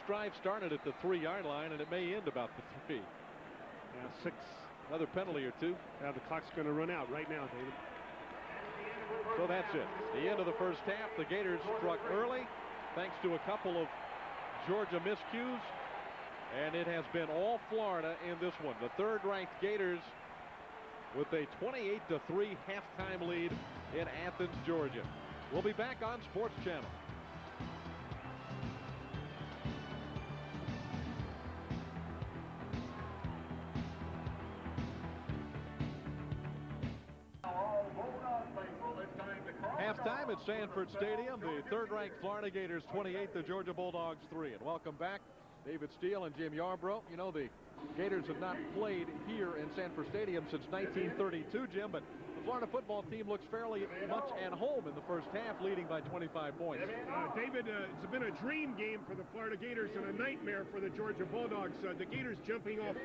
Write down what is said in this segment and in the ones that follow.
Drive started at the 3-yard line, and it may end about the 3. Yeah, 6. Another penalty or 2. Yeah, the clock's going to run out right now, David. So that's it. The end of the first half. The Gators struck early thanks to a couple of Georgia miscues, and it has been all Florida in this one. The third-ranked Gators with a 28-3 halftime lead in Athens, Georgia. We'll be back on Sports Channel. Halftime at Sanford Stadium. The third-ranked Florida Gators 28, the Georgia Bulldogs 3. And welcome back, David Steele and Jim Yarbrough. You know, the Gators have not played here in Sanford Stadium since 1932, Jim, but the Florida football team looks fairly much at home in the first half, leading by 25 points. David, it's been a dream game for the Florida Gators and a nightmare for the Georgia Bulldogs. The Gators jumping off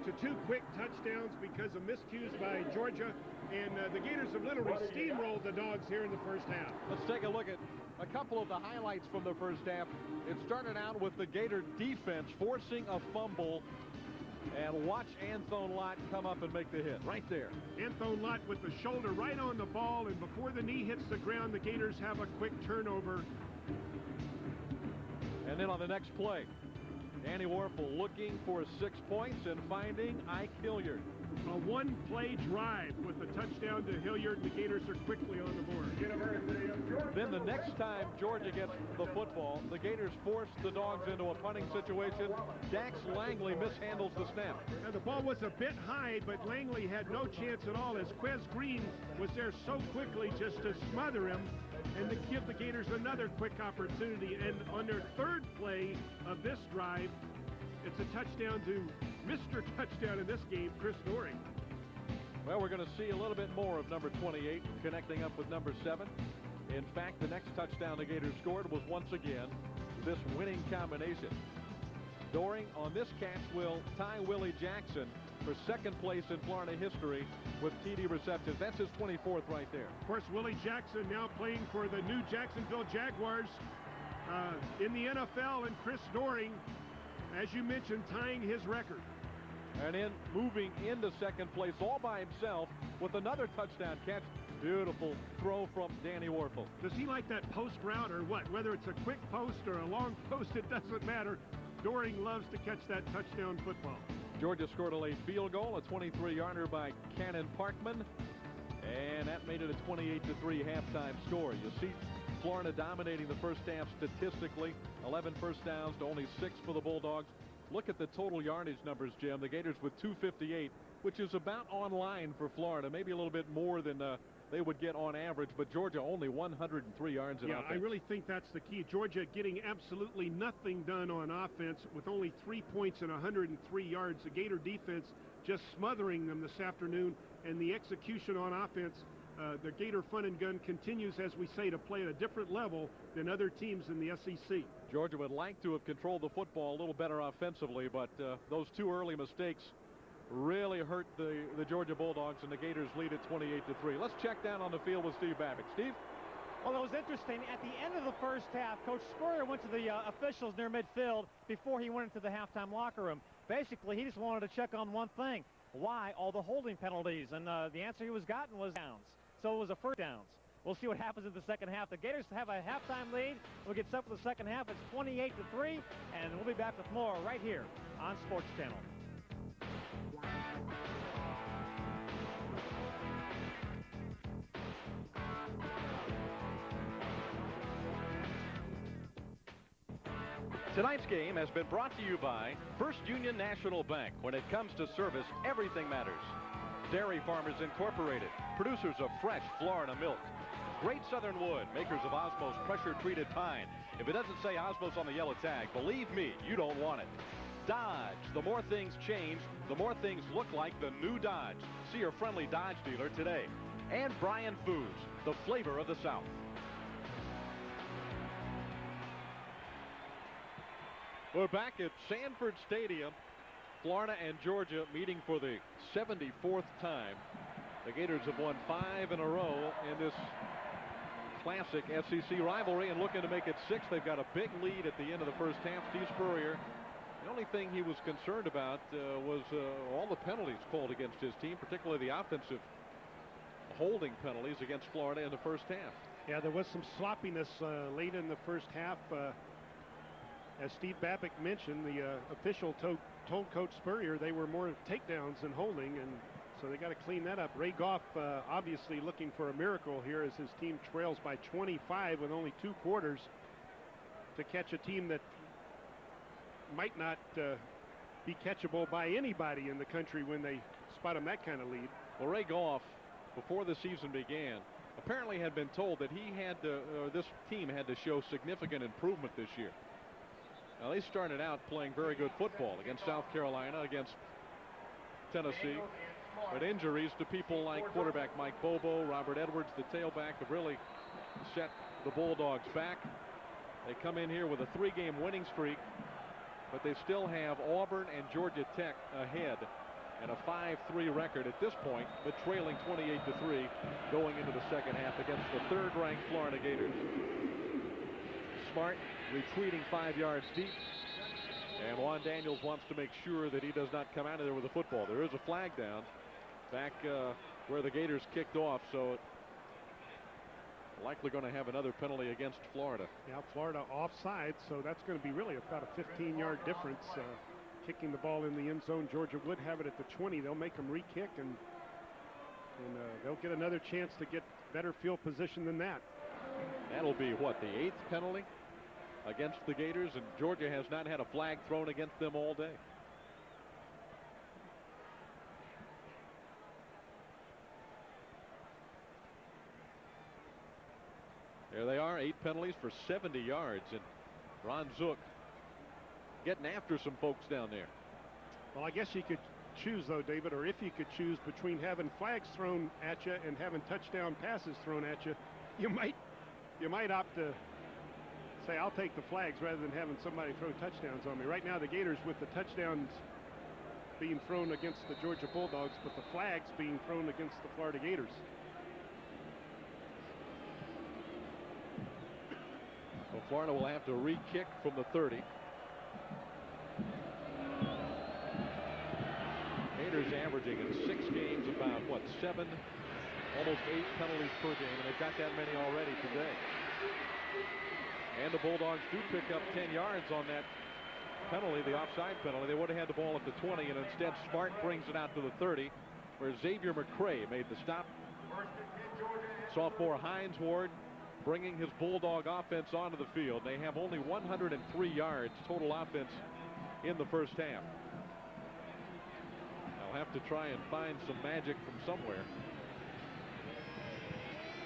to 2 quick touchdowns because of miscues by Georgia, and the Gators have literally steamrolled the Dogs here in the first half. Let's take a look at a couple of the highlights from the first half. It started out with the Gator defense forcing a fumble. And watch Anthone Lott come up and make the hit right there. Anthone Lott with the shoulder right on the ball, and before the knee hits the ground, the Gators have a quick turnover. And then on the next play, Danny Warfel looking for 6 points and finding Ike Hilliard. A one-play drive with a touchdown to Hilliard. The Gators are quickly on the board. Then the next time Georgia gets the football, the Gators force the Dogs into a punting situation. Dax Langley mishandles the snap. Now, the ball was a bit high, but Langley had no chance at all as Quez Green was there so quickly just to smother him and to give the Gators another quick opportunity. And on their third play of this drive, it's a touchdown to Mr. Touchdown in this game, Chris Doering. Well, we're going to see a little bit more of number 28 connecting up with number 7. In fact, the next touchdown the Gators scored was once again this winning combination. Doering on this catch will tie Willie Jackson for second place in Florida history with TD receptions. That's his 24th right there. Of course, Willie Jackson now playing for the new Jacksonville Jaguars in the NFL, and Chris Doering, as you mentioned, tying his record. And in moving into second place all by himself with another touchdown catch. Beautiful throw from Danny Warfel. Does he like that post route or what? Whether it's a quick post or a long post, it doesn't matter. Doering loves to catch that touchdown football. Georgia scored a late field goal, a 23-yarder by Cannon Parkman, and that made it a 28-3 halftime score. You see Florida dominating the first half statistically. 11 first downs to only 6 for the Bulldogs. Look at the total yardage numbers, Jim. The Gators with 258, which is about on line for Florida. Maybe a little bit more than they would get on average, but Georgia only 103 yards in offense. I really think that's the key. Georgia getting absolutely nothing done on offense with only 3 points and 103 yards. The Gator defense just smothering them this afternoon, and the execution on offense, the Gator Fun and Gun continues, as we say, to play at a different level than other teams in the SEC. Georgia would like to have controlled the football a little better offensively, but those 2 early mistakes really hurt the Georgia Bulldogs, and the Gators lead at 28-3. Let's check down on the field with Steve Babick. Steve? Well, it was interesting. At the end of the first half, Coach Spurrier went to the officials near midfield before he went into the halftime locker room. Basically, he just wanted to check on one thing. Why all the holding penalties? And the answer he was gotten was downs. So it was a first downs. We'll see what happens in the second half. The Gators have a halftime lead. We'll get set for the second half. It's 28-3, and we'll be back with more right here on Sports Channel. Tonight's game has been brought to you by First Union National Bank. When it comes to service, everything matters. Dairy Farmers Incorporated, producers of fresh Florida milk. Great Southern Wood, makers of Osmos pressure-treated pine. If it doesn't say Osmos on the yellow tag, believe me, you don't want it. Dodge, the more things change, the more things look like the new Dodge. See your friendly Dodge dealer today. And Bryan Foods, the flavor of the South. We're back at Sanford Stadium. Florida and Georgia meeting for the 74th time. The Gators have won 5 in a row in this classic SEC rivalry and looking to make it 6. They've got a big lead at the end of the first half. Steve Spurrier, the only thing he was concerned about was all the penalties called against his team, particularly the offensive holding penalties against Florida in the first half. Yeah, there was some sloppiness late in the first half. As Steve Babbitt mentioned, the official told Coach Spurrier they were more takedowns than holding, and so they got to clean that up. Ray Goff obviously looking for a miracle here as his team trails by 25 with only 2 quarters to catch a team that might not be catchable by anybody in the country when they spot him that kind of lead. Well, Ray Goff, before the season began, apparently had been told that he had to, this team had to show significant improvement this year. Now, they started out playing very good football against South Carolina, against Tennessee, but injuries to people like quarterback Mike Bobo, Robert Edwards, the tailback, have really set the Bulldogs back. They come in here with a 3-game winning streak, but they still have Auburn and Georgia Tech ahead and a 5-3 record at this point, but trailing 28-3 going into the second half against the 3rd-ranked Florida Gators. Smart retreating 5 yards deep, and Juan Daniels wants to make sure that he does not come out of there with a football. There is a flag down back where the Gators kicked off, so likely going to have another penalty against Florida. Yeah, Florida offside, so that's going to be really about a 15-yard difference. Kicking the ball in the end zone. Georgia would have it at the 20. They'll make them re-kick, and they'll get another chance to get better field position than that. That'll be what, the 8th penalty against the Gators, and Georgia has not had a flag thrown against them all day. There they are, 8 penalties for 70 yards, and Ron Zook getting after some folks down there. Well, I guess you could choose, though, David, or if you could choose between having flags thrown at you and having touchdown passes thrown at you, you might opt to say, I'll take the flags rather than having somebody throw touchdowns on me. Right now, the Gators with the touchdowns being thrown against the Georgia Bulldogs, but the flags being thrown against the Florida Gators. So Florida will have to re-kick from the 30. Gators averaging in 6 games about, what, 7, almost 8 penalties per game, and they've got that many already today. And the Bulldogs do pick up 10 yards on that penalty, the offside penalty. They would have had the ball at the 20, and instead Smart brings it out to the 30, where Xavier McCray made the stop. Sophomore Hines Ward bringing his Bulldog offense onto the field. They have only 103 yards total offense in the first half. They'll have to try and find some magic from somewhere.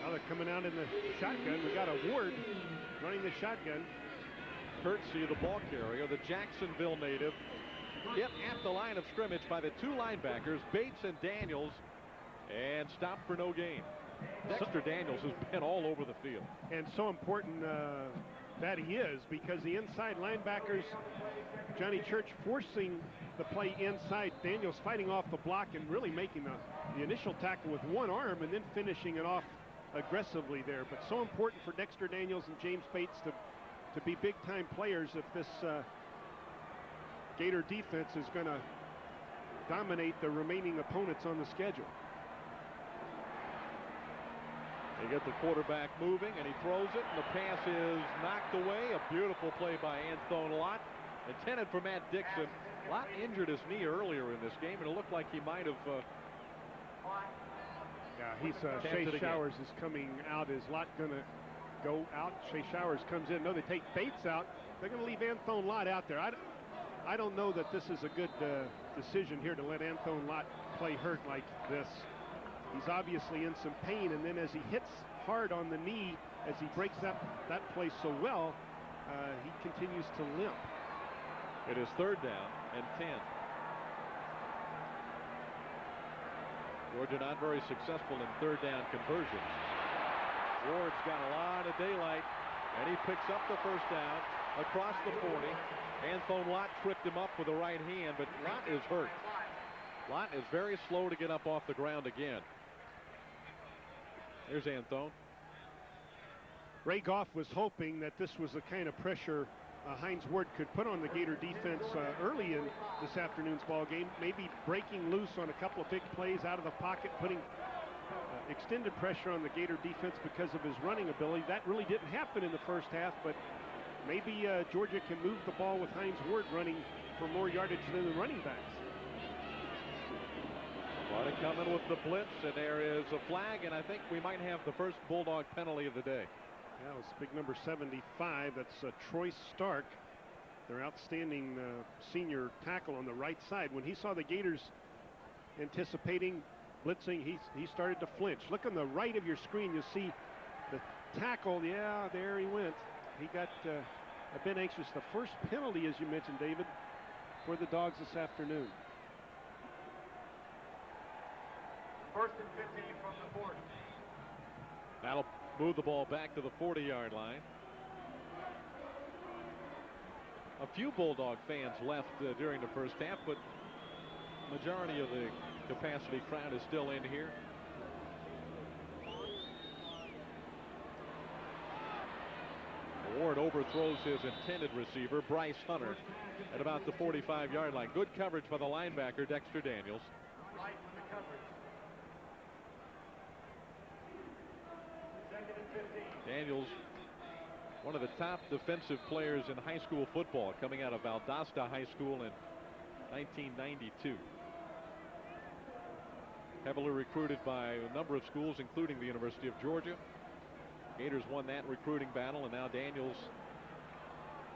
Now they're coming out in the shotgun. We got a Ward running the shotgun. Courtesy of the ball carrier, the Jacksonville native, hit at the line of scrimmage by the 2 linebackers, Bates and Daniels, and stopped for no gain. Dexter Daniels has been all over the field. And so important that he is, because the inside linebackers, Johnny Church forcing the play inside, Daniels fighting off the block and really making the initial tackle with one arm and then finishing it off aggressively there. But so important for Dexter Daniels and James Bates to be big-time players if this Gator defense is going to dominate the remaining opponents on the schedule. They get the quarterback moving, and he throws it, and the pass is knocked away. A beautiful play by Anthone Lott, intended for Matt Dixon. Lott injured his knee earlier in this game, and it looked like he might have. Shea Showers is coming out. Is Lott going to go out? Shea Showers comes in. No, they take Bates out. They're going to leave Anthone Lott out there. I don't know that this is a good decision here to let Anthone Lott play hurt like this. He's obviously in some pain, and then as he hits hard on the knee, as he breaks that play so well, he continues to limp. It is 3rd down and 10. Georgia not very successful in 3rd down conversions. Ward's got a lot of daylight, and he picks up the 1st down across the 40. Anthone Lott tripped him up with the right hand, but Lott is hurt. Lott is very slow to get up off the ground again. Here's Anthone. Ray Goff was hoping that this was the kind of pressure Hines Ward could put on the Gator defense early in this afternoon's ball game, maybe breaking loose on a couple of big plays out of the pocket, putting extended pressure on the Gator defense because of his running ability. That really didn't happen in the first half, but maybe Georgia can move the ball with Hines Ward running for more yardage than the running backs. Florida coming with the blitz, and there is a flag, and I think we might have the first Bulldog penalty of the day. Yeah, it was big number 75. That's Troy Stark, their outstanding senior tackle on the right side. When he saw the Gators anticipating blitzing, he started to flinch. Look on the right of your screen, you'll see the tackle. Yeah, there he went. He got a bit anxious. The first penalty, as you mentioned, David, for the Dogs this afternoon. First and 15 from the 40. That'll move the ball back to the 40-yard line. A few Bulldog fans left during the first half, but majority of the capacity crowd is still in here. Ward overthrows his intended receiver, Bryce Hunter, at about the 45-yard line. Good coverage by the linebacker, Dexter Daniels. Right with the coverage. Second and 15. Daniels, one of the top defensive players in high school football, coming out of Valdosta High School in 1992. Heavily recruited by a number of schools, including the University of Georgia. Gators won that recruiting battle, and now Daniels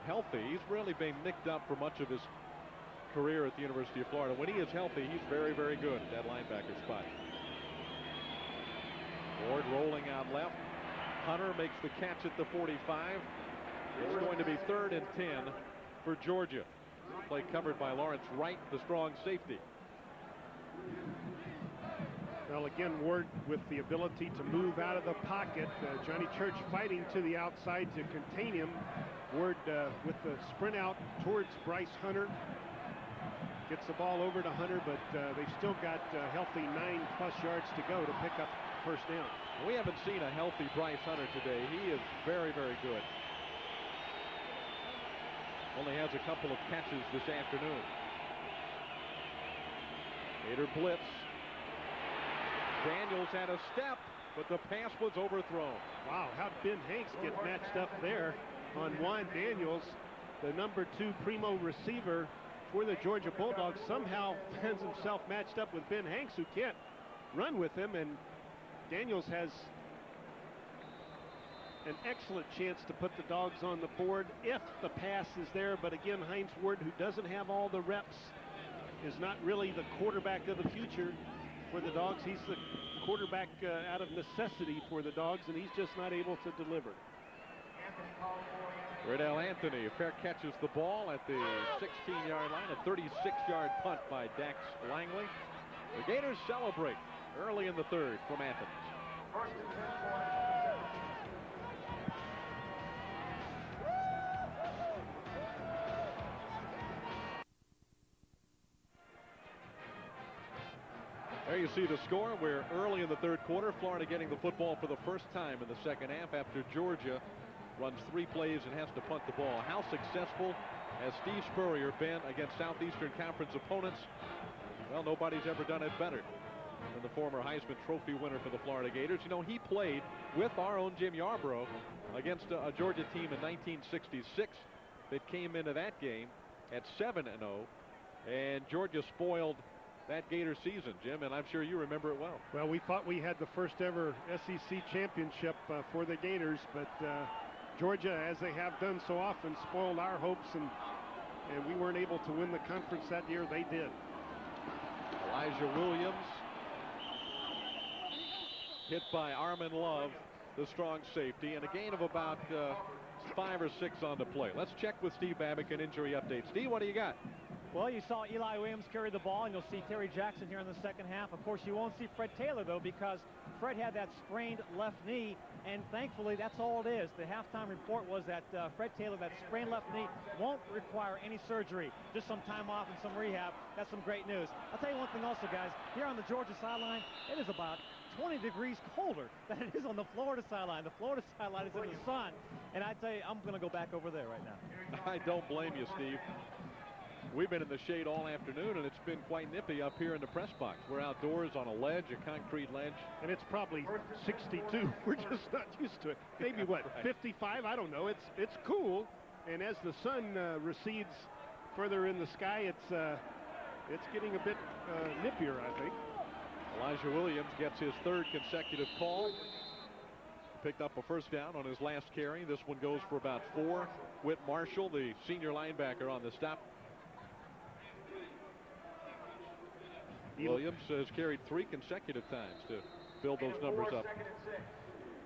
healthy. He's really been nicked up for much of his career at the University of Florida. When he is healthy, he's very, very good at that linebacker spot. Ward rolling out left. Hunter makes the catch at the 45. It's going to be 3rd and 10 for Georgia. Play covered by Lawrence Wright, the strong safety. Well, again, Ward with the ability to move out of the pocket. Johnny Church fighting to the outside to contain him. Ward with the sprint out towards Bryce Hunter. Gets the ball over to Hunter, but they've still got a healthy 9+ yards to go to pick up first down. We haven't seen a healthy Bryce Hunter today. He is very, very good. Only has a couple of catches this afternoon. Gator blitz. Daniels had a step, but the pass was overthrown. Wow, how'd Ben Hanks get matched up there on Juan Daniels, the number 2 primo receiver for the Georgia Bulldogs? Somehow finds himself matched up with Ben Hanks, who can't run with him, and Daniels has an excellent chance to put the Dogs on the board if the pass is there. But again, Hines Ward, who doesn't have all the reps, is not really the quarterback of the future for the Dogs. He's the quarterback out of necessity for the Dogs, and he's just not able to deliver. Riddell Anthony fair catches the ball at the 16-yard line. A 36-yard punt by Dax Langley. The Gators celebrate early in the 3rd from Athens. First and 10 for There you see the score. We're early in the 3rd quarter. Florida getting the football for the first time in the 2nd half after Georgia runs 3 plays and has to punt the ball. How successful has Steve Spurrier been against Southeastern Conference opponents? Well, nobody's ever done it better than the former Heisman Trophy winner for the Florida Gators. You know, he played with our own Jim Yarbrough against a Georgia team in 1966 that came into that game at 7-0, and Georgia spoiled that Gator season, Jim, and I'm sure you remember it well. Well, we thought we had the first ever SEC championship for the Gators, but Georgia, as they have done so often, spoiled our hopes, and we weren't able to win the conference that year. They did. Elijah Williams hit by Armin Love, the strong safety, and a gain of about 5 or 6 on the play. Let's check with Steve Babick, an injury update. Steve, what do you got? Well, you saw Eli Williams carry the ball, and you'll see Terry Jackson here in the 2nd half. Of course, you won't see Fred Taylor, though, because Fred had that sprained left knee, and thankfully, that's all it is. The halftime report was that Fred Taylor, that sprained left knee, won't require any surgery, just some time off and some rehab. That's some great news. I'll tell you one thing also, guys. Here on the Georgia sideline, it is about 20 degrees colder than it is on the Florida sideline. The Florida sideline is in the sun, and I tell you, I'm going to go back over there right now. I don't blame you, Steve. We've been in the shade all afternoon, and it's been quite nippy up here in the press box. We're outdoors on a ledge, a concrete ledge. And it's probably 62. We're just not used to it. Maybe what, 55? I don't know. It's cool, and as the sun recedes further in the sky, it's getting a bit nippier, I think. Elijah Williams gets his third consecutive call. Picked up a first down on his last carry. This one goes for about 4. Whit Marshall, the senior linebacker, on the stop. Williams has carried 3 consecutive times to build those numbers up.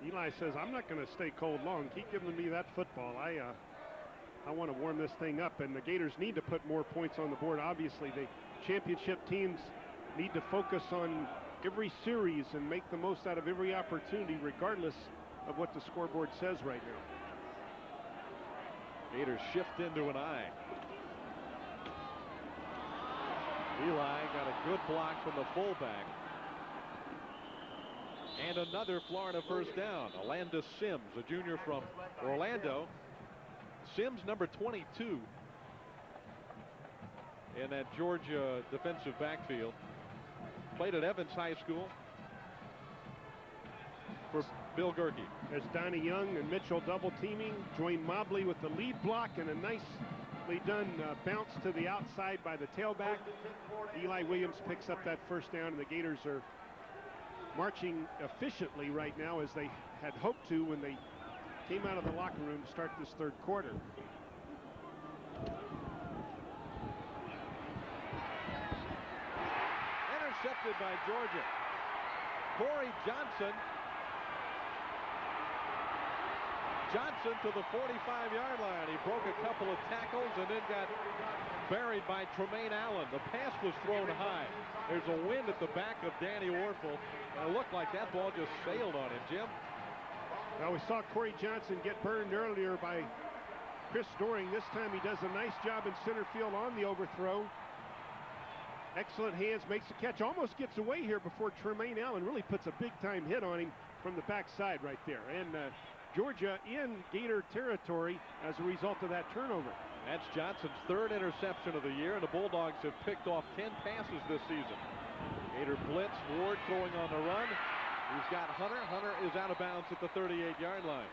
Eli says, I'm not going to stay cold long. Keep giving me that football. I want to warm this thing up, and the Gators need to put more points on the board. Obviously, the championship teams need to focus on every series and make the most out of every opportunity, regardless of what the scoreboard says right now. Gators shift into an eye. Eli got a good block from the fullback. And another Florida first down. Alanda Sims, a junior from Orlando. Sims, number 22 in that Georgia defensive backfield. Played at Evans High School for Bill Gerke. As Donnie Young and Mitchell double teaming, joined Mobley with the lead block and a nicely done bounce to the outside by the tailback. Eli Williams picks up that first down, and the Gators are marching efficiently right now, as they had hoped to when they came out of the locker room to start this third quarter. Intercepted by Georgia. Corey Johnson. Johnson to the 45-yard line. He broke a couple of tackles and then got buried by Tremaine Allen. The pass was thrown high. There's a wind at the back of Danny Warfel, and it looked like that ball just sailed on him, Jim. Now, we saw Corey Johnson get burned earlier by Chris Doering. This time he does a nice job in center field on the overthrow. Excellent hands, makes the catch, almost gets away here before Tremaine Allen really puts a big-time hit on him from the backside right there. And Georgia in Gator territory as a result of that turnover. That's Johnson's third interception of the year, and the Bulldogs have picked off 10 passes this season. Gator blitz, Ward throwing on the run. He's got Hunter. Hunter is out of bounds at the 38-yard line.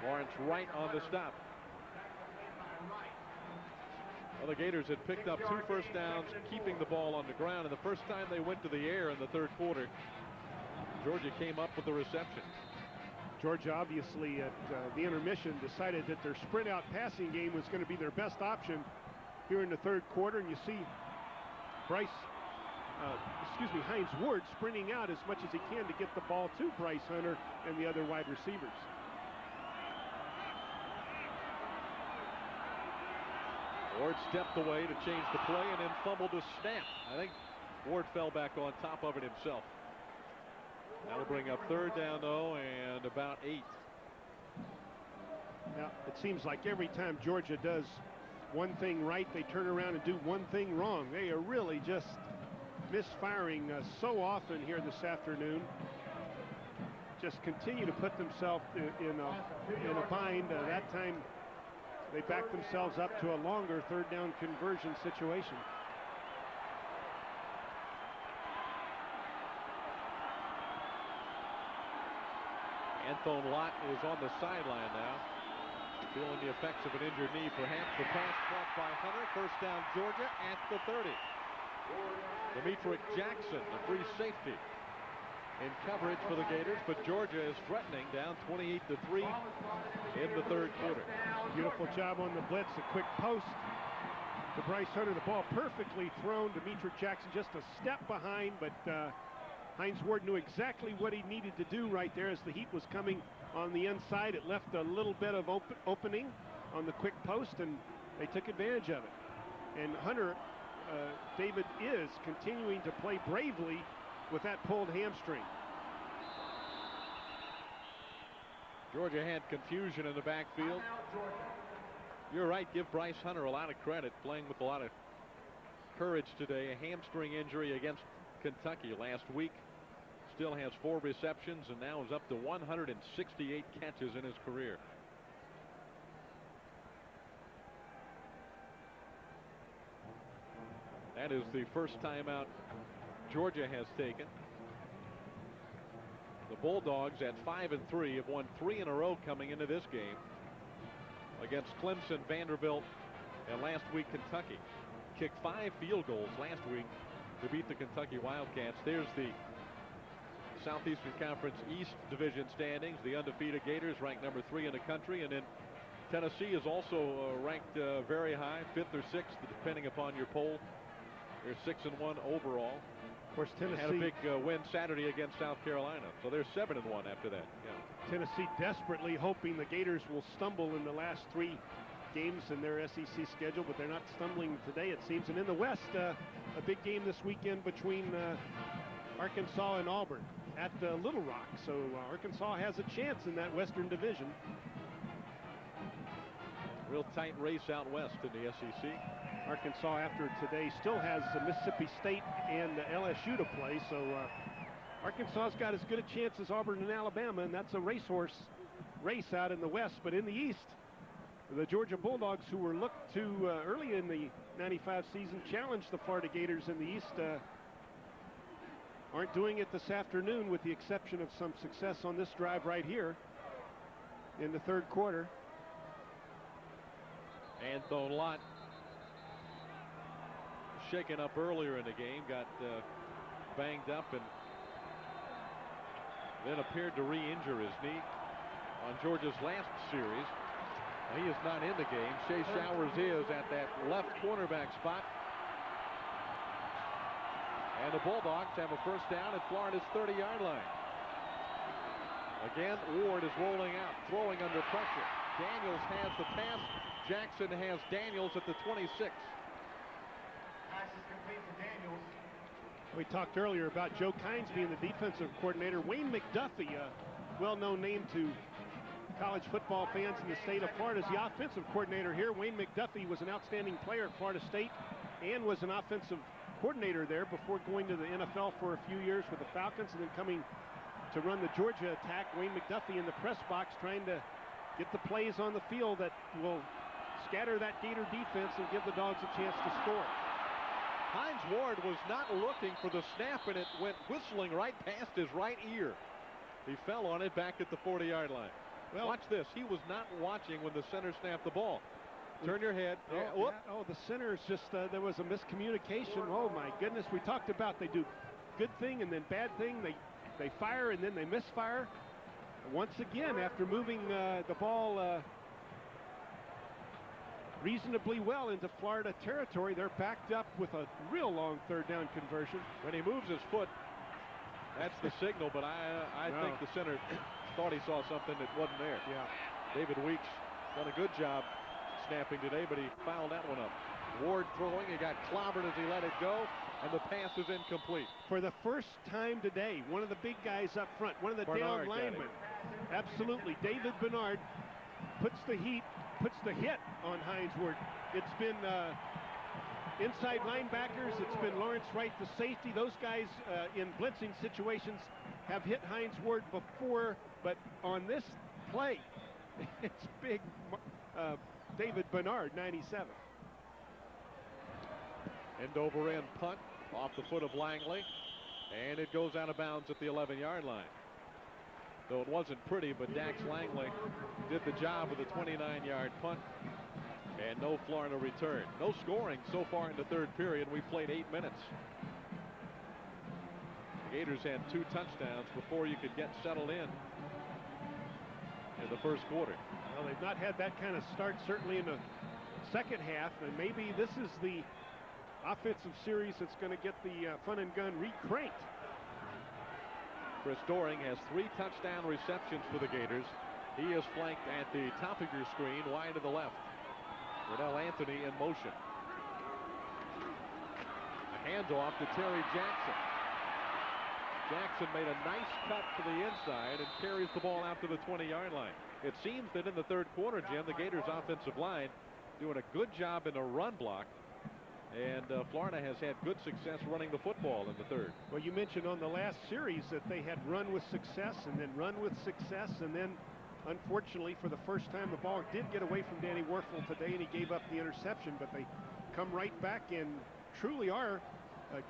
Lawrence Wright on the stop. Well, the Gators had picked up 2 first downs, keeping the ball on the ground, and the first time they went to the air in the third quarter, Georgia came up with the reception. Georgia obviously at the intermission decided that their sprint out passing game was going to be their best option here in the third quarter, and you see Hines Ward sprinting out as much as he can to get the ball to Bryce Hunter and the other wide receivers. Ward stepped away to change the play and then fumbled a snap. I think Ward fell back on top of it himself. That'll bring up third down, though, and about 8. Now, it seems like every time Georgia does one thing right, they turn around and do one thing wrong. They are really just misfiring so often here this afternoon. Just continue to put themselves in a bind. That time they backed themselves up to a longer third down conversion situation. Anthony Lott is on the sideline now, feeling the effects of an injured knee, perhaps. The pass caught by Hunter. First down, Georgia at the 30. Demetric Jackson, the free safety, in coverage for the Gators, but Georgia is threatening, down 28-3 in the third quarter. Beautiful job on the blitz, a quick post to Bryce Hunter. The ball perfectly thrown. Demetric Jackson just a step behind, but Hines Ward knew exactly what he needed to do right there as the heat was coming on the inside. It left a little bit of opening on the quick post, and they took advantage of it. And Hunter, David, is continuing to play bravely with that pulled hamstring. Georgia had confusion in the backfield. You're right, give Bryce Hunter a lot of credit, playing with a lot of courage today. A hamstring injury against Kentucky last week. still has 4 receptions and now is up to 168 catches in his career. That is the first timeout Georgia has taken. The Bulldogs at 5-3 have won 3 in a row coming into this game against Clemson, Vanderbilt, and last week Kentucky. Kicked 5 field goals last week to beat the Kentucky Wildcats. There's the Southeastern Conference East Division standings. The undefeated Gators ranked number 3 in the country, and then Tennessee is also ranked very high, 5th or 6th, depending upon your poll. They're 6-1 overall. Of course, Tennessee had a big win Saturday against South Carolina, so they're 7-1 after that. Yeah. Tennessee desperately hoping the Gators will stumble in the last 3 games in their SEC schedule, but they're not stumbling today, it seems. And in the West, a big game this weekend between Arkansas and Auburn at Little Rock. So Arkansas has a chance in that Western Division. Real tight race out west in the SEC. Arkansas, after today, still has Mississippi State and LSU to play. So Arkansas's got as good a chance as Auburn and Alabama, and that's a racehorse race out in the West. But in the East, the Georgia Bulldogs, who were looked to early in the 95 season, challenged the Florida Gators in the East. Aren't doing it this afternoon, with the exception of some success on this drive right here in the 3rd quarter. Anthony Lott, shaken up earlier in the game, got banged up and then appeared to re-injure his knee on Georgia's last series. He is not in the game. Shea Showers is at that left cornerback spot. And the Bulldogs have a first down at Florida's 30-yard line. Again, Ward is rolling out, throwing under pressure. Daniels has the pass. Jackson has Daniels at the 26. Pass is complete to Daniels. We talked earlier about Joe Kynes being the defensive coordinator. Wayne McDuffie, a well-known name to college football fans in the state of Florida, is the offensive coordinator here. Wayne McDuffie was an outstanding player at Florida State and was an offensive coordinator there before going to the NFL for a few years with the Falcons and then coming to run the Georgia attack. Wayne McDuffie in the press box trying to get the plays on the field that will scatter that Gator defense and give the Dogs a chance to score. Hines Ward was not looking for the snap, and it went whistling right past his right ear. He fell on it back at the 40-yard line. Well, watch this. He was not watching when the center snapped the ball. Turn your head. The center is just, there was a miscommunication. Oh, my goodness. We talked about they do good thing and then bad thing. They fire and then they misfire. Once again, after moving the ball reasonably well into Florida territory, they're backed up with a real long 3rd down conversion. When he moves his foot, that's the signal, but I think the center thought he saw something that wasn't there. Yeah. David Weeks done a good job snapping today, but he fouled that one up. Ward throwing, he got clobbered as he let it go, and the pass is incomplete. For the first time today, one of the big guys up front, one of the down linemen, absolutely, David Bernard puts the hit on Hines Ward. It's been inside linebackers, it's been Lawrence Wright, the safety. Those guys in blitzing situations have hit Hines Ward before, but on this play, it's big David Bernard, 97. End over end punt off the foot of Langley, and it goes out of bounds at the 11-yard line. Though it wasn't pretty, but Dax Langley did the job with a 29-yard punt, and no Florida return. No scoring so far in the 3rd period. We played 8 minutes. The Gators had 2 touchdowns before you could get settled in the 1st quarter. Well, they've not had that kind of start, certainly in the 2nd half, and maybe this is the offensive series that's going to get the fun and gun recranked. Chris Doering has 3 touchdown receptions for the Gators. He is flanked at the top of your screen, wide to the left. Riddell Anthony in motion. A handoff to Terry Jackson. Jackson made a nice cut to the inside and carries the ball out to the 20-yard line. It seems that in the 3rd quarter, Jim, the Gators offensive line doing a good job in the run block. And Florida has had good success running the football in the third. Well, you mentioned on the last series that they had run with success and then run with success, and then unfortunately for the first time the ball did get away from Danny Werfel today and he gave up the interception, but they come right back and truly are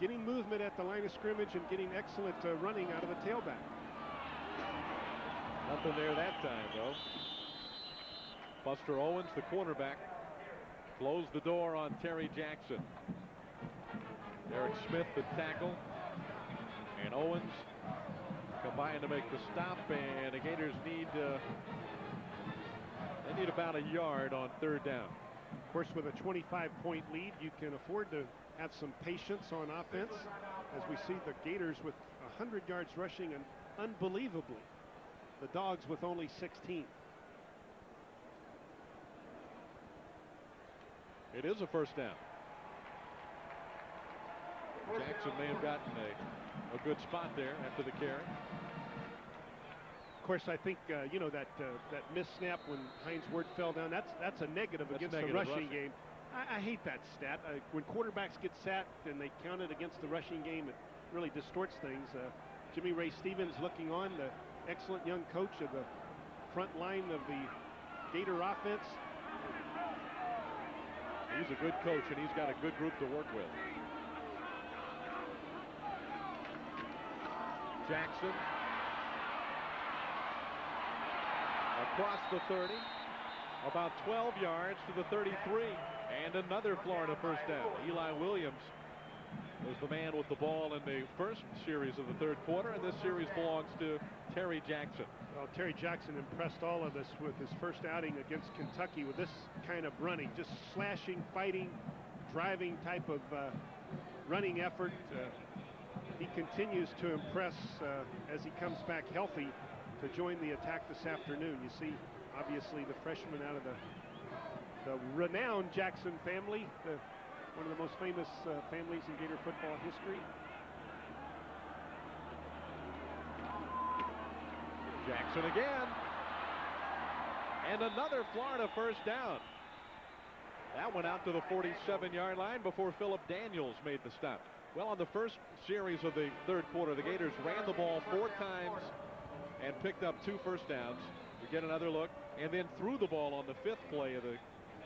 getting movement at the line of scrimmage and getting excellent running out of the tailback. Nothing there that time, though. Buster Owens, the cornerback, closed the door on Terry Jackson. Derek Smith, the tackle, and Owens combined to make the stop, and the Gators need they need about a yard on third down. Of course, with a 25-point lead, you can afford to have some patience on offense, as we see the Gators with 100 yards rushing, and unbelievably, the Dogs with only 16. It is a first down. Jackson may have gotten a good spot there after the carry. Of course, I think you know that missed snap when Hines Ward fell down. That's a negative against the rushing game. I hate that stat. When quarterbacks get sacked and they count it against the rushing game, it really distorts things. Jimmy Ray Stevens looking on, the excellent young coach of the front line of the Gator offense. He's a good coach, and he's got a good group to work with. Jackson across the 30, about 12 yards to the 33, and another Florida first down. Eli Williams was the man with the ball in the first series of the third quarter, and this series belongs to Terry Jackson. Well, Terry Jackson impressed all of us with his first outing against Kentucky with this kind of running, just slashing, fighting, driving type of running effort. He continues to impress as he comes back healthy to join the attack this afternoon. You see, obviously, the freshman out of the renowned Jackson family, one of the most famous families in Gator football history. Jackson again. And another Florida first down. That went out to the 47-yard line before Philip Daniels made the stop. Well, on the first series of the third quarter, the Gators ran the ball 4 times and picked up 2 first downs. We get another look, and then threw the ball on the 5th play of the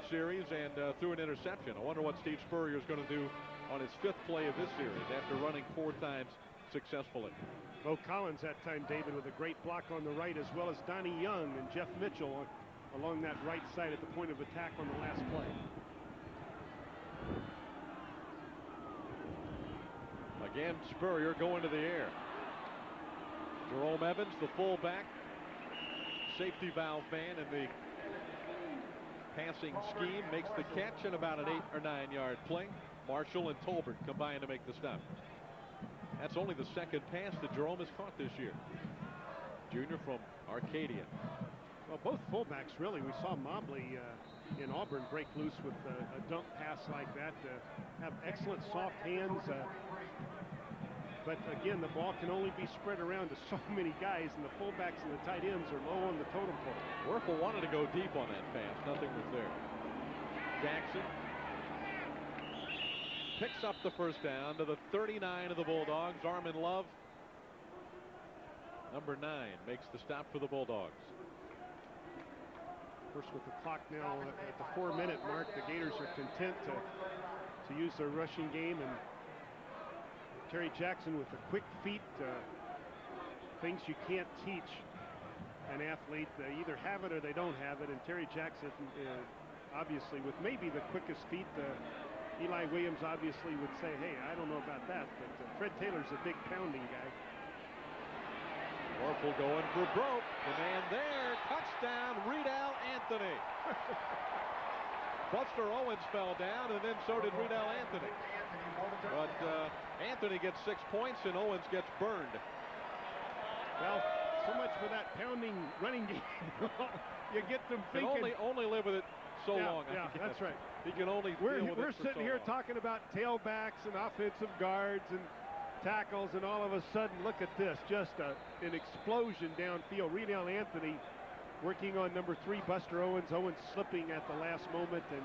series and threw an interception. I wonder what Steve Spurrier is going to do on his 5th play of this series after running 4 times successfully. Bo Collins that time, David, with a great block on the right, as well as Donnie Young and Jeff Mitchell along that right side at the point of attack on the last play. Again, Spurrier going to the air. Jerome Evans, the fullback, safety valve man in the passing scheme, makes the catch in about an 8 or 9 yard play. Marshall and Tolbert combine to make the stop. That's only the second pass that Jerome has caught this year. Junior from Arcadia. Well, both fullbacks, really. We saw Mobley in Auburn break loose with a dump pass like that. Have excellent soft hands. But again, the ball can only be spread around to so many guys, and the fullbacks and the tight ends are low on the totem pole. Werfel wanted to go deep on that pass. Nothing was there. Jackson picks up the first down to the 39 of the Bulldogs. Armin Love, number 9, makes the stop for the Bulldogs. Of course, with the clock now at the 4-minute mark, the Gators are content to use their rushing game, and Terry Jackson with the quick feet, things you can't teach an athlete. They either have it or they don't have it, and Terry Jackson obviously with maybe the quickest feet. Eli Williams obviously would say, hey, I don't know about that, but Fred Taylor's a big pounding guy. Werfel going for broke. The man there. Touchdown, Reidel Anthony. Buster Owens fell down, and then so did Reidel Anthony. But Anthony gets 6 points, and Owens gets burned. Well, so much for that pounding running game. You get them thinking. Can only live with it so long. Yeah, that's right. He can only We're deal with it for sitting so here long. talking about tailbacks and offensive guards and tackles, and all of a sudden, look at this, just an explosion downfield. Reidel Anthony working on number 3, Buster Owens. Owens slipping at the last moment, and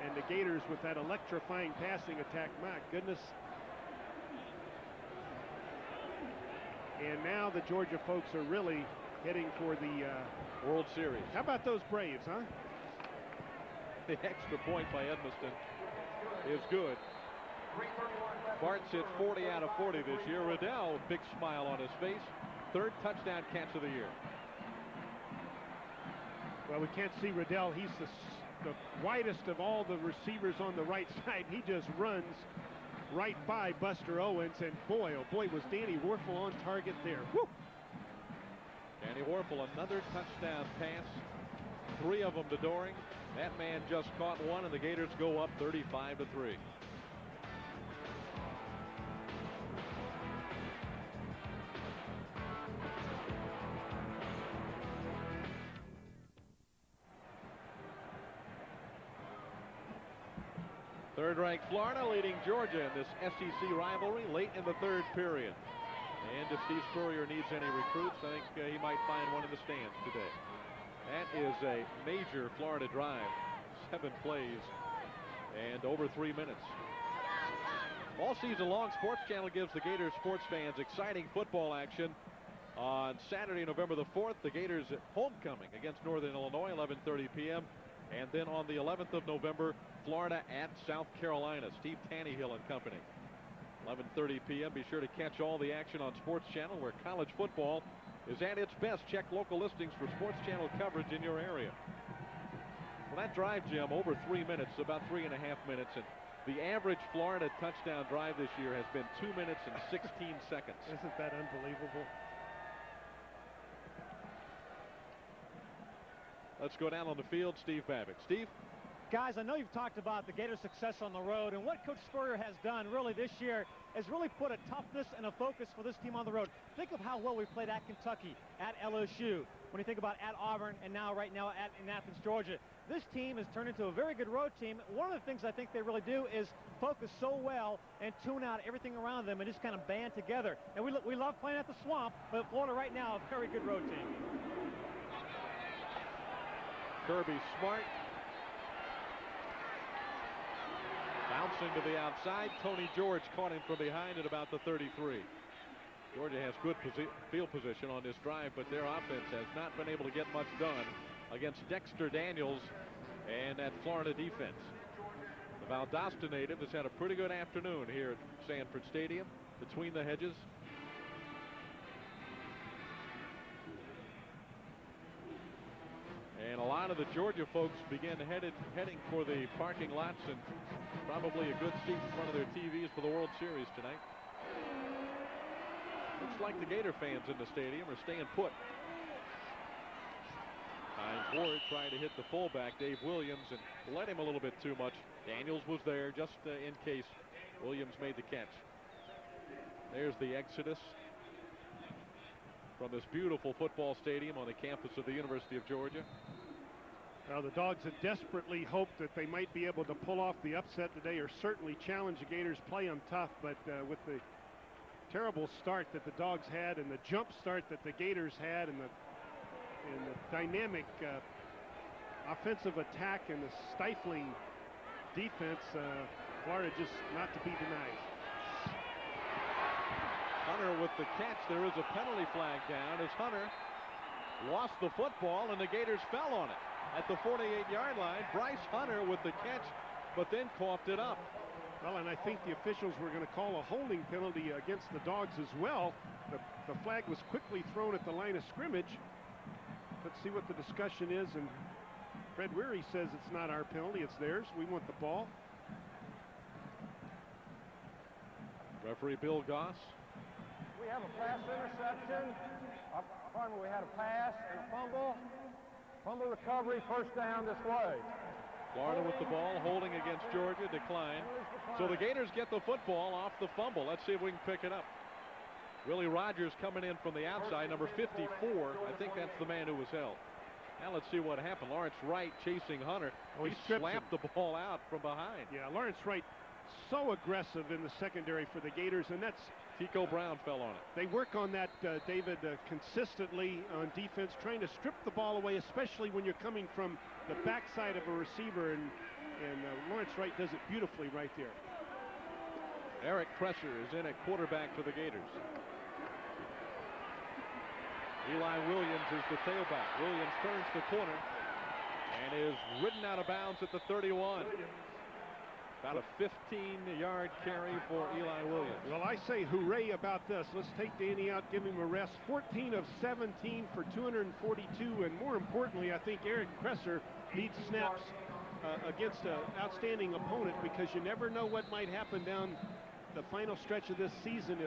And the Gators with that electrifying passing attack, my goodness. And now the Georgia folks are really heading for the World Series. How about those Braves, huh? The extra point by Edmiston is good. Bart's hit 40 out of 40 this year. Riddell, big smile on his face. Third touchdown catch of the year. Well, we can't see Riddell. He's the widest of all the receivers on the right side. He just runs right by Buster Owens, and boy, oh boy, was Danny Werfel on target there. Woo! Danny Werfel, another touchdown pass. 3 of them to Doring. That man just caught one, and the Gators go up 35-3. Third-ranked Florida leading Georgia in this SEC rivalry late in the third period. And if Steve Spurrier needs any recruits, I think he might find one in the stands today. That is a major Florida drive. 7 plays and over 3 minutes. All season long, Sports Channel gives the Gators sports fans exciting football action. On Saturday, November the 4th, the Gators at homecoming against Northern Illinois, 11:30 p.m. And then on the 11th of November, Florida at South Carolina. Steve Tannehill and company. 11:30 p.m. Be sure to catch all the action on Sports Channel, where college football is at its best. Check local listings for Sports Channel coverage in your area. Well, that drive, Jim, over 3 minutes, about 3.5 minutes. And the average Florida touchdown drive this year has been 2 minutes and 16 seconds. Isn't that unbelievable? Let's go down on the field. Steve Babick. Steve? Guys, I know you've talked about the Gators' success on the road, and what Coach Spurrier has done really this year is really put a toughness and a focus for this team on the road. Think of how well we played at Kentucky, at LSU, when you think about at Auburn, and now right now in Athens, Georgia. This team has turned into a very good road team. One of the things I think they really do is focus so well and tune out everything around them and just kind of band together. And we love playing at the Swamp, but Florida right now, a very good road team. Kirby Smart. Bouncing to the outside. Tony George caught him from behind at about the 33. Georgia has good field position on this drive, but their offense has not been able to get much done against Dexter Daniels and that Florida defense. The Valdosta native has had a pretty good afternoon here at Sanford Stadium. Between the hedges. And a lot of the Georgia folks begin heading for the parking lots, and probably a good seat in front of their TVs for the World Series tonight. Looks like the Gator fans in the stadium are staying put. Hines Ward trying to hit the fullback, Dave Williams, and led him a little bit too much. Daniels was there just in case Williams made the catch. There's the exodus from this beautiful football stadium on the campus of the University of Georgia. Well, the Dogs had desperately hoped that they might be able to pull off the upset today, or certainly challenge the Gators, play them tough, but with the terrible start that the Dogs had and the jump start that the Gators had, and the dynamic offensive attack and the stifling defense, Florida just not to be denied. Hunter with the catch. There is a penalty flag down as Hunter lost the football and the Gators fell on it at the 48-yard line. Bryce Hunter with the catch, but then coughed it up. Well, and I think the officials were going to call a holding penalty against the Dogs as well. The flag was quickly thrown at the line of scrimmage. Let's see what the discussion is, and Fred Weary says it's not our penalty, it's theirs. We want the ball. Referee Bill Goss. We have a pass interception. Pardon me, we had a pass and a fumble. Fumble recovery, first down this way. Florida with the ball, holding against Georgia, declined. So the Gators get the football off the fumble. Let's see if we can pick it up. Willie Rogers coming in from the outside, number 54. I think that's the man who was held. Now let's see what happened. Lawrence Wright chasing Hunter. Oh, he slapped the ball out from behind. Yeah, Lawrence Wright so aggressive in the secondary for the Gators, and that's Tico Brown fell on it. They work on that, David, consistently on defense, trying to strip the ball away, especially when you're coming from the backside of a receiver. And And Lawrence Wright does it beautifully right there. Eric Kresser is in at quarterback for the Gators. Eli Williams is the tailback. Williams turns the corner and is ridden out of bounds at the 31. About a 15-yard carry for Eli Williams. Well, I say hooray about this. Let's take Danny out, give him a rest. 14 of 17 for 242, and more importantly, I think Eric Kresser needs snaps against an outstanding opponent, because you never know what might happen down the final stretch of this season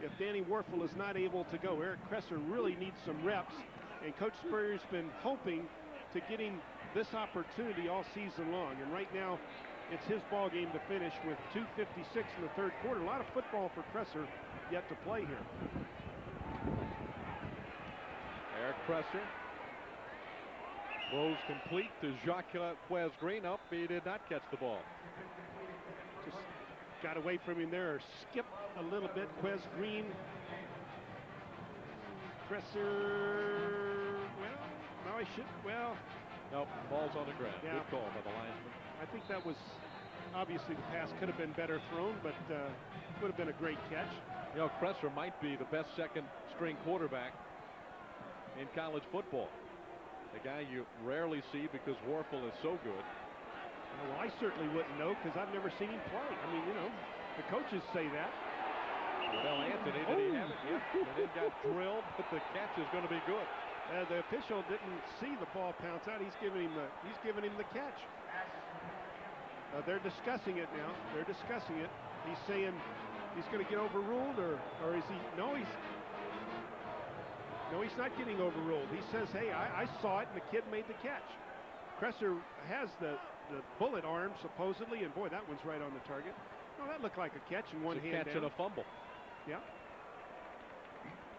if Danny Wuerffel is not able to go. Eric Kresser really needs some reps, and Coach Spurrier's been hoping to get him this opportunity all season long, and right now it's his ball game to finish with 2:56 in the third quarter. A lot of football for Kresser yet to play here. Eric Kresser throws complete to Jacques Green. Up, he did not catch the ball. Just got away from him there, or skipped a little bit. Quez Green. Kresser, well, no, I should, well. Nope, ball's on the ground. Yeah. Good call by the linesman. I think that was, obviously the pass could have been better thrown, but would have been a great catch. You know, Kresser might be the best second-string quarterback in college football. The guy you rarely see because Wuerffel is so good. Well, I certainly wouldn't know, because I've never seen him play. I mean, you know, the coaches say that. Well, Anthony, did he have it? Yep. And it got drilled, but the catch is going to be good. The official didn't see the ball pounce out. He's giving him the catch. They're discussing it now. They're discussing it. He's saying he's going to get overruled, or is he? No, he's not getting overruled. He says, hey, I saw it, and the kid made the catch. Kresser has the bullet arm, supposedly, and boy, that one's right on the target. No, that looked like a catch in one hand. Catch down. and a fumble. Yeah.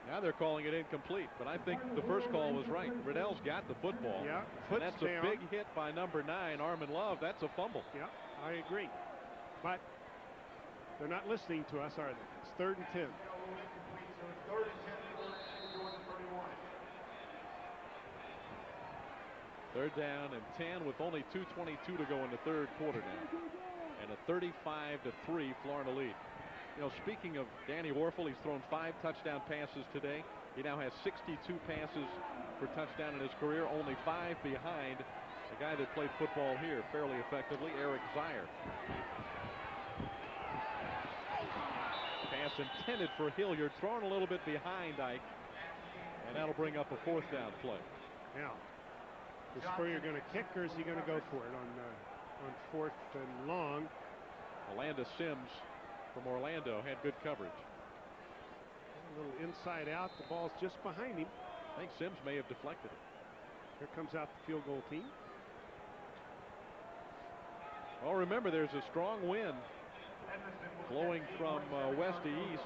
Now they're calling it incomplete, but I think the first call was right. Riddell's got the football. Yeah, and that's down. A big hit by number 9, Armin Love. That's a fumble. Yeah, I agree. But they're not listening to us, are they? It's 3rd and 10. Third down and 10 with only 2:22 to go in the third quarter now. And a 35-3 Florida lead. You know, speaking of Danny Wuerffel, he's thrown 5 touchdown passes today. He now has 62 passes for touchdown in his career, only 5 behind the guy that played football here fairly effectively, Eric Zeier. Pass intended for Hilliard, thrown a little bit behind Ike, and that'll bring up a 4th down play. Now, is Spurrier going to kick, or is he going to go for it on 4th and long? Orlando Sims from Orlando had good coverage. A little inside out. The ball's just behind him. I think Sims may have deflected it. Here comes out the field goal team. Well, remember, there's a strong wind blowing from west to east.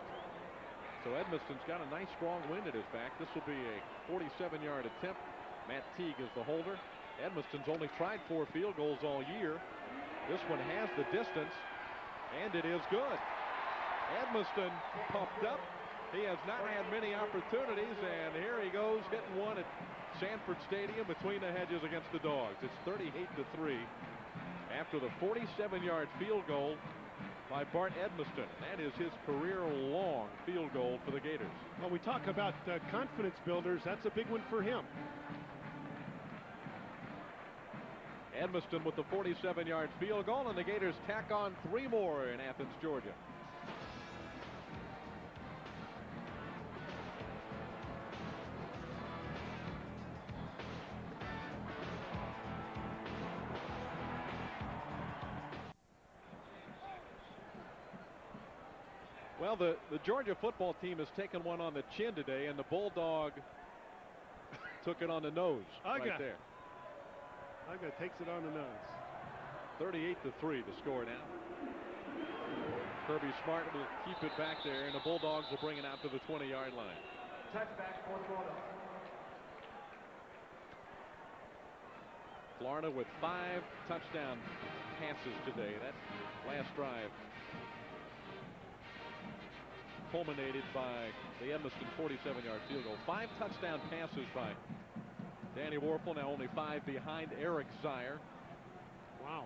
So Edmiston's got a nice strong wind at his back. This will be a 47-yard attempt. Matt Teague is the holder. Edmiston's only tried 4 field goals all year. This one has the distance, and it is good. Edmiston pumped up. He has not had many opportunities, and here he goes hitting one at Sanford Stadium between the hedges against the Dogs. It's 38-3 after the 47-yard field goal by Bart Edmiston. That is his career-long field goal for the Gators. Well, we talk about confidence builders. That's a big one for him. Edmiston with the 47-yard field goal, and the Gators tack on 3 more in Athens, Georgia. Well, the Georgia football team has taken one on the chin today, and the Bulldog took it on the nose right there. Uga takes it on the nose. 38-3 the score now. Kirby Smart will keep it back there, and the Bulldogs will bring it out to the 20-yard line. Touchback for Florida. Florida with 5 touchdown passes today. That last drive culminated by the Edmiston 47-yard field goal. 5 touchdown passes by Danny Wuerffel, now only 5 behind Eric Zeier. Wow.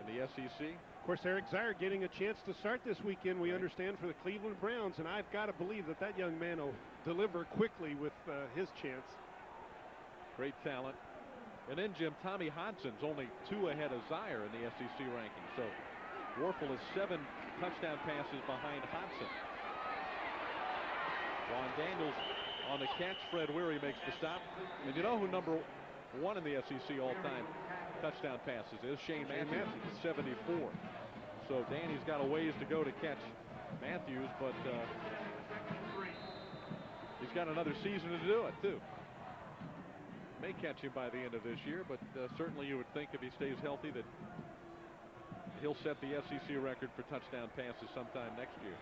in the SEC. Of course, Eric Zier getting a chance to start this weekend, we understand, for the Cleveland Browns, and I've got to believe that that young man will deliver quickly with his chance. Great talent. And then, Jim, Tommy Hodson's only 2 ahead of Zier in the SEC ranking. So Warfel is 7 touchdown passes behind Hodson. Ron Daniels on the catch. Fred Weary makes the stop. And you know who number 1 in the SEC all-time touchdown passes is? Shane Matthews, 74. So Danny's got a ways to go to catch Matthews, but he's got another season to do it, too. May catch him by the end of this year, but certainly you would think if he stays healthy that he'll set the SEC record for touchdown passes sometime next year.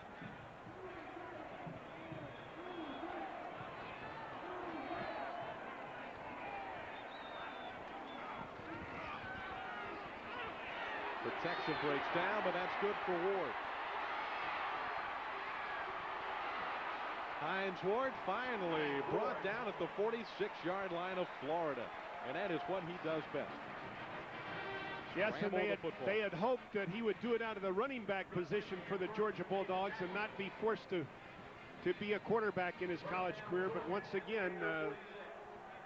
Protection breaks down, but that's good for Ward. Hines Ward finally brought down at the 46-yard line of Florida, and that is what he does best. Yes, and they had hoped that he would do it out of the running back position for the Georgia Bulldogs and not be forced to be a quarterback in his college career. But once again,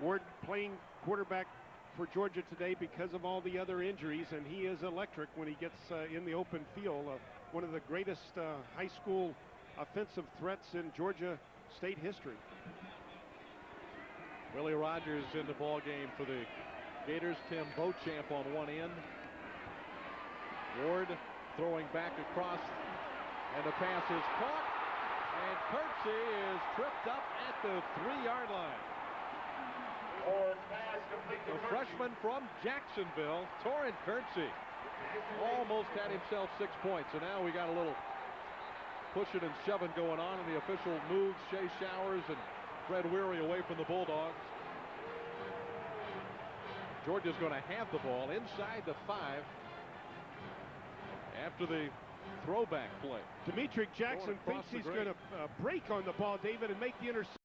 Ward playing quarterback for Georgia today because of all the other injuries, and he is electric when he gets in the open field. One of the greatest high school offensive threats in Georgia State history. Willie Rogers in the ball game for the Gators. Tim Beauchamp on one end. Ward throwing back across, and the pass is caught, and Kirksey is tripped up at the 3-yard line. The freshman from Jacksonville, Torrin Kirksey, almost had himself 6 points, and now we got a little pushing and shoving going on, and the official moves Shea Showers and Fred Weary away from the Bulldogs. Georgia's going to have the ball inside the 5 after the throwback play. Demetric Jackson thinks he's going to break on the ball, David, and make the interception.